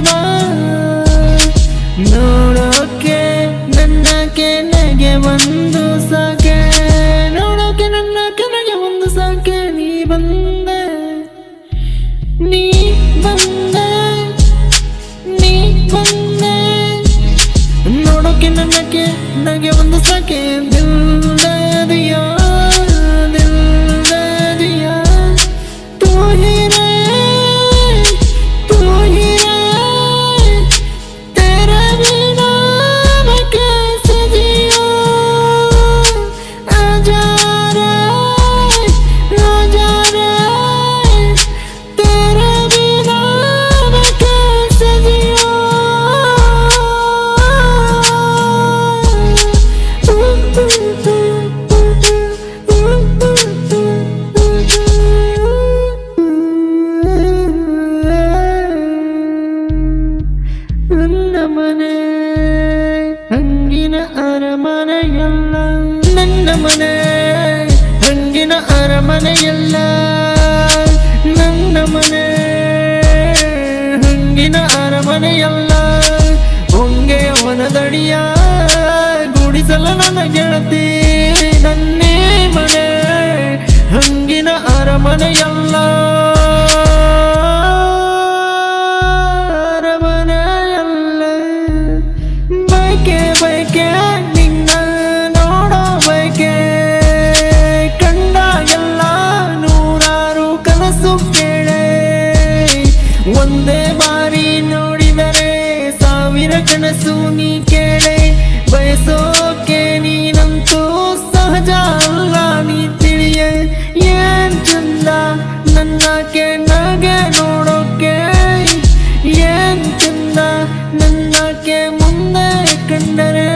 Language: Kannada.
ಬಾ ನೋಡೋಕೆ ನನ್ನ ಕೆಳಗೆ ಒಂದು ಸಾಕೆ, ನೋಡೋಕೆ ನನ್ನ ಕೆಳಗೆ ಒಂದು ಸಾಕೆ. ನೀ ಬಂದೆ ನೀ ಬಂದೆ ನೀ ಬಂದೆ ನೋಡೋಕೆ ನನ್ನ ಕೆಳಗೆ ಒಂದು ಸಾಕೆ. ದಿಲ್ ದೇ ದಿಯಾ ದಿಲ್ ದೇ ದಿಯಾ ತೂ ಹಿ ರೇ ತೂ ಹಿ ರೇ तेरे बिना मैं कैसे जियूं. आजा रे तेरे बिना मैं कैसे जियूं. ನನ್ನ ಮನೆ ಹಂಗಿನ ಅರಮನೆಯಲ್ಲ, ನನ್ನ ಮನೆ ಹಂಗಿನ ಅರಮನೆಯಲ್ಲ, ನನ್ನ ಮನೆ ಹಂಗಿನ ಅರಮನೆಯಲ್ಲ. ಹೊಂಗೆಯ ವನದಡಿಯ ಗುಡಿಸಲ ನನ್ನ ಗೆಳತಿ, ನನ್ನೇ ಮನೆ ಹಂಗಿನ ಅರಮನೆಯಲ್ಲ. ಬೈಕೆ ನಿನ್ನ ನೋಡೋ ಬೈಕೆ, ಕಂಡಾಗೆಲ್ಲ ನೂರಾರು ಕನಸು ಕೇಳೆ. ಒಂದೇ ಬಾರಿ ನೋಡಿದರೆ ಸಾವಿರ ಕನಸು ನೀ ಕೇಳೆ. ಬಯಸೋಕೆ ನೀನಂತೂ ಸಹಜ ಅಲ್ಲ ನೀ ತಿಳಿಯೆ. ಏನ್ ಚಂದ ನನ್ನ ಕೆಳಗೆ ನೋಡೋಕೆ, ಏನ್ ಚಂದ ನನ್ನ ಮುಂದೆ ಕಂಡರೆ.